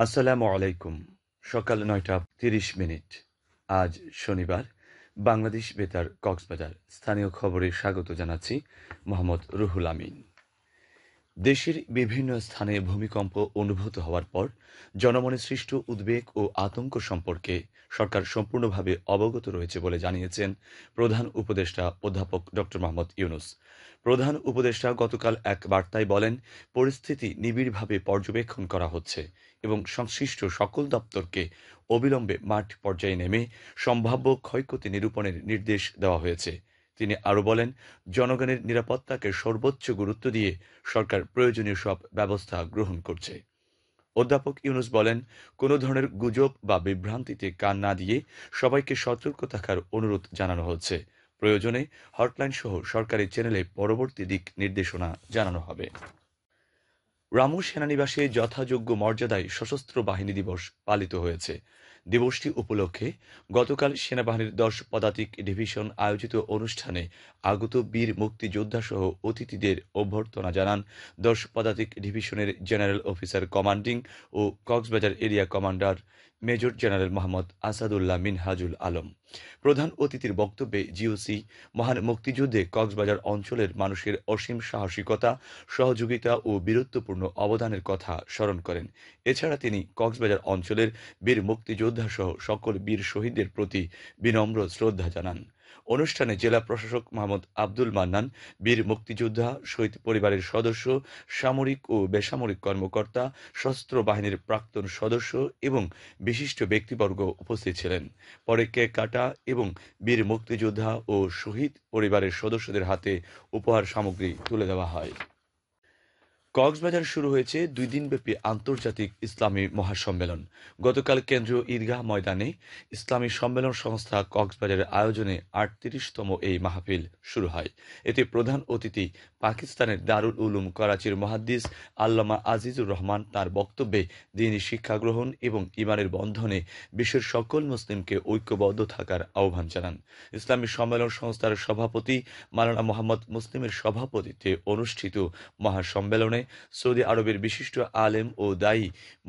আসসালামু আলাইকুম। সকাল ৯টা ৩০ মিনিট। আজ শনিবার। বাংলাদেশ বেতার কক্সবাজার স্থানীয় খবরে স্বাগত জানাচ্ছি মোহাম্মদ রুহুল আমিন। দেশের বিভিন্ন স্থানে ভূমিকম্প অনুভূত হওয়ার পর জনমনে সৃষ্ট উদ্বেগ ও আতঙ্ক সম্পর্কে সরকার সম্পূর্ণভাবে অবগত রয়েছে বলে জানিয়েছেন প্রধান উপদেষ্টা অধ্যাপক ড মোহাম্মদ ইউনুস। প্রধান উপদেষ্টা গতকাল এক বার্তায় বলেন, পরিস্থিতি নিবিড়ভাবে পর্যবেক্ষণ করা হচ্ছে এবং সংশ্লিষ্ট সকল দপ্তরকে অবিলম্বে মাঠ পর্যায়ে নেমে সম্ভাব্য ক্ষয়ক্ষতি নিরূপণের নির্দেশ দেওয়া হয়েছে। তিনি আরও বলেন, জনগণের নিরাপত্তাকে সর্বোচ্চ গুরুত্ব দিয়ে সরকার প্রয়োজনীয় সব ব্যবস্থা গ্রহণ করছে। অধ্যাপক ইউনুস বলেন, কোনো ধরনের গুজব বা বিভ্রান্তিতে কান না দিয়ে সবাইকে সতর্ক থাকার অনুরোধ জানানো হচ্ছে। প্রয়োজনে হটলাইন সহ সরকারি চ্যানেলে পরবর্তী দিক নির্দেশনা জানানো হবে। রামু সেনানিবাসে যথাযোগ্য মর্যাদায় সশস্ত্র বাহিনী দিবস পালিত হয়েছে। দিবসটি উপলক্ষে গতকাল সেনাবাহিনীর ১০ পদাতিক ডিভিশন আয়োজিত অনুষ্ঠানে আগত বীর মুক্তিযোদ্ধাসহ অতিথিদের অভ্যর্থনা জানান ১০ পদাতিক ডিভিশনের জেনারেল অফিসার কমান্ডিং ও Cox's Bazar area commander major general Mohammad Asadullah Minhajul Alam. প্রধান অতিথির বক্তব্যে জিওসি মহান মুক্তিযুদ্ধে কক্সবাজার অঞ্চলের মানুষের অসীম সাহসিকতা, সহযোগিতা ও বীরত্বপূর্ণ অবদানের কথা স্মরণ করেন। এছাড়া তিনি কক্সবাজার অঞ্চলের বীর মুক্তিযোদ্ধাসহ সকল বীর শহীদদের প্রতি বিনম্র শ্রদ্ধা জানান। অনুষ্ঠানে জেলা প্রশাসক মোহাম্মদ আব্দুল মান্নান, বীর মুক্তিযোদ্ধা, শহীদ পরিবারের সদস্য, সামরিক ও বেসামরিক কর্মকর্তা, সশস্ত্র বাহিনীর প্রাক্তন সদস্য এবং বিশিষ্ট ব্যক্তিবর্গ উপস্থিত ছিলেন। পরে কেক কাটা এবং বীর মুক্তিযোদ্ধা ও শহীদ পরিবারের সদস্যদের হাতে উপহার সামগ্রী তুলে দেওয়া হয়। কক্সবাজার শুরু হয়েছে ২ দিনব্যাপী আন্তর্জাতিক ইসলামী মহাসম্মেলন। গতকাল কেন্দ্রীয় ঈদগাহ ময়দানে ইসলামী সম্মেলন সংস্থা কক্সবাজারের আয়োজনে ৩৮তম এই মাহফিল শুরু হয়। এতে প্রধান অতিথি পাকিস্তানের দারুল উলুম করাচির মুহাদ্দিস আল্লামা আজিজুর রহমান তাঁর বক্তব্যে দ্বীনি শিক্ষা গ্রহণ এবং ঈমানের বন্ধনে বিশ্বের সকল মুসলিমকে ঐক্যবদ্ধ থাকার আহ্বান জানান। ইসলামী সম্মেলন সংস্থার সভাপতি মাওলানা মোহাম্মদ মুসলিমের সভাপতিত্বে অনুষ্ঠিত মহাসম্মেলনে সৌদি আরবের বিশিষ্ট আলেম ও দায়ী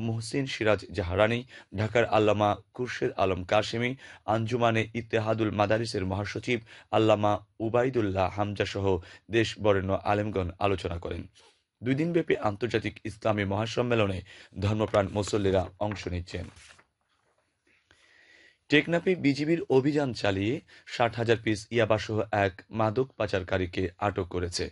মুহসিন সিরাজ জাহারানি, ঢাকার আল্লামা খুরশেদ আলম কাশেমি, আঞ্জুমানে ইত্তেহাদুল মাদারিসের মহাসচিব আল্লামা উবাইদুল্লাহ হামজা সহ দেশ বরেণ্য আলেমগণ আলোচনা করেন। ২ দিনব্যাপী আন্তর্জাতিক ইসলামী মহাসম্মেলনে ধর্মপ্রাণ মুসল্লিরা অংশ নিচ্ছেন। টেকনাফে বিজিবির অভিযান চালিয়ে ৬০,০০০ পিস ইয়াবাসহ এক মাদক পাচারকারীকে আটক করেছে।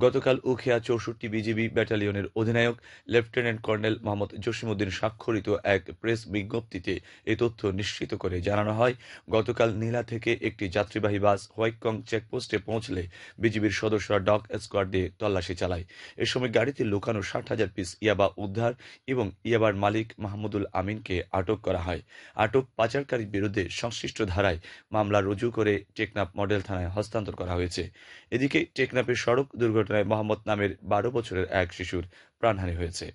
গতকাল উখিয়া ৬৪ বিজিবি ব্যাটালিয়নের অধিনায়ক লেফটেন্যান্ট কর্নেল মোহাম্মদ জসিমউদ্দিন স্বাক্ষরিত এক প্রেস বিজ্ঞপ্তিতে এ তথ্য নিশ্চিত করে জানানো হয়, গতকাল নীলা থেকে একটি যাত্রীবাহী বাস হোয়াইকং চেকপোস্টে পৌঁছলে বিজিবির সদস্যরা ডগ স্কোয়াড দিয়ে তল্লাশি চালায়। এ সময় গাড়িতে লুকানো ৬০,০০০ পিস ইয়াবা উদ্ধার এবং ইয়াবার মালিক মাহমুদুল আমিনকে আটক করা হয়। আটক পাচারকারীর বিরুদ্ধে সংশ্লিষ্ট ধারায় মামলা রুজু করে টেকনাফ মডেল থানায় হস্তান্তর করা হয়েছে। এদিকে টেকনাফের সড়ক দুর্ঘটনায় মোহাম্মদ নামের ১২ বছরের এক শিশুর প্রাণহানি হয়েছে।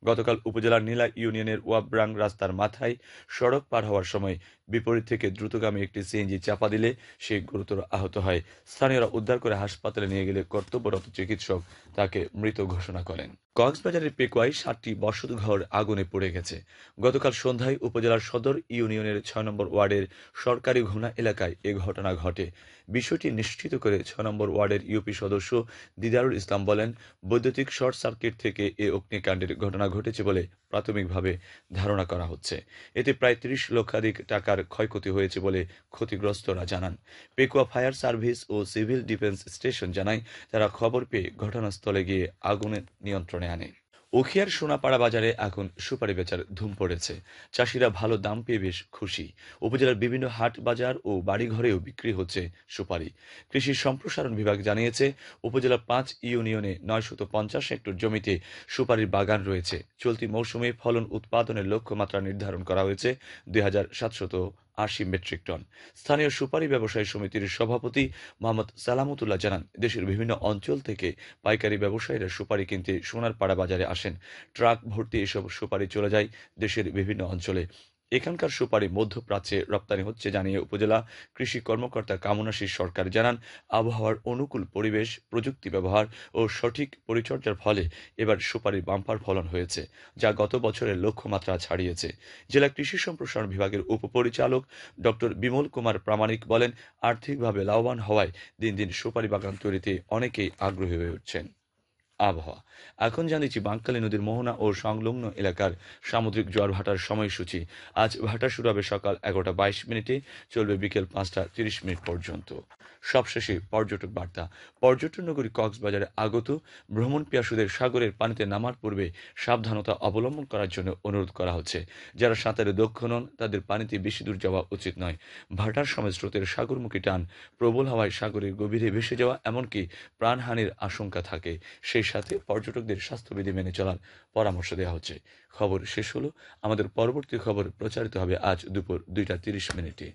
গতকাল উপজেলার নীলা ইউনিয়নের ওয়াবরাং রাস্তার মাথায় সড়ক পার হওয়ার সময় বিপরীত থেকে দ্রুতগামী একটি সিএনজি চাপা দিলে সে গুরুতর আহত হয়। স্থানীয়রা উদ্ধার করে হাসপাতালে নিয়ে গেলে কর্তব্যরত চিকিৎসক তাকে মৃত ঘোষণা করেন। কক্সবাজারের পেকুয়ায় ৭টি বসতঘর আগুনে পড়ে গেছে। গতকাল সন্ধ্যায় উপজেলার সদর ইউনিয়নের ৬ নম্বর ওয়ার্ডের সরকারি ঘোনা এলাকায় এ ঘটনা ঘটে। বিষয়টি নিশ্চিত করে ৬ নম্বর ওয়ার্ডের ইউপি সদস্য দিদারুল ইসলাম বলেন, বৈদ্যুতিক শর্ট সার্কিট থেকে এ অগ্নিকাণ্ডের ঘটনা ঘটেছে বলে প্রাথমিকভাবে ধারণা করা হচ্ছে। এতে প্রায় ৩০ লক্ষাধিক টাকার ক্ষয়ক্ষতি হয়েছে বলে ক্ষতিগ্রস্তরা জানান। পেকুয়া ফায়ার সার্ভিস ও সিভিল ডিফেন্স স্টেশন জানায়, তারা খবর পেয়ে ঘটনাস্থলে গিয়ে আগুনের নিয়ন্ত্রণে আনে। উখিয়ার সোনাপাড়া বাজারে এখন সুপারি বেচার ধুম পড়েছে। চাষিরা ভালো দাম পেয়ে বেশ খুশি। উপজেলার বিভিন্ন হাট বাজার ও বাড়িঘরেও বিক্রি হচ্ছে সুপারি। কৃষি সম্প্রসারণ বিভাগ জানিয়েছে, উপজেলার ৫ ইউনিয়নে ৯৫০ হেক্টর জমিতে সুপারির বাগান রয়েছে। চলতি মৌসুমে ফলন উৎপাদনের লক্ষ্যমাত্রা নির্ধারণ করা হয়েছে ২,৭৮০ মেট্রিক টন। স্থানীয় সুপারি ব্যবসায়ী সমিতির সভাপতি মোহাম্মদ সালামতুল্লাহ জানান, দেশের বিভিন্ন অঞ্চল থেকে পাইকারি ব্যবসায়ীরা সুপারি কিনতে সোনারপাড়া বাজারে আসেন। ট্রাক ভর্তি এসব সুপারি চলে যায় দেশের বিভিন্ন অঞ্চলে। এখানকার সুপারি মধ্যপ্রাচ্যে রপ্তানি হচ্ছে জানিয়ে উপজেলা কৃষি কর্মকর্তা কামনাশীষ সরকার জানান, আবহাওয়ার অনুকূল পরিবেশ, প্রযুক্তি ব্যবহার ও সঠিক পরিচর্যার ফলে এবার সুপারির বাম্পার ফলন হয়েছে, যা গত বছরের লক্ষ্যমাত্রা ছাড়িয়েছে। জেলা কৃষি সম্প্রসারণ বিভাগের উপপরিচালক ডক্টর বিমল কুমার প্রামাণিক বলেন, আর্থিকভাবে লাভবান হওয়ায় দিন দিন সুপারি বাগান তৈরিতে অনেকেই আগ্রহী হয়ে উঠছেন। আবহাওয়া। এখন জানিয়েছি বাঁকখালী নদীর মোহনা ও সংলগ্ন এলাকার সামুদ্রিক জোয়ার ভাটার সময়সূচি। আজ ভাটা শুরু হবে সকাল 11:22 চলবে বিকেল 5:30 পর্যন্ত। সবশেষে পর্যটক বার্তা। পর্যটন নগরী কক্সবাজারে আগত ভ্রমণ পিয়াসুদের সাগরের পানিতে নামার পূর্বে সাবধানতা অবলম্বন করার জন্য অনুরোধ করা হচ্ছে। যারা সাঁতারে দক্ষ নন তাদের পানিতে বেশি দূর যাওয়া উচিত নয়। ভাটার সময় স্রোতের সাগরমুখী টান, প্রবল হাওয়ায় সাগরের গভীরে ভেসে যাওয়া, এমনকি প্রাণহানির আশঙ্কা থাকে। সেই সাথে পর্যটকদের স্বাস্থ্যবিধি মেনে চলার পরামর্শ দেওয়া হচ্ছে। খবর শেষ হলো। আমাদের পরবর্তী খবর প্রচারিত হবে আজ দুপুর 2:30।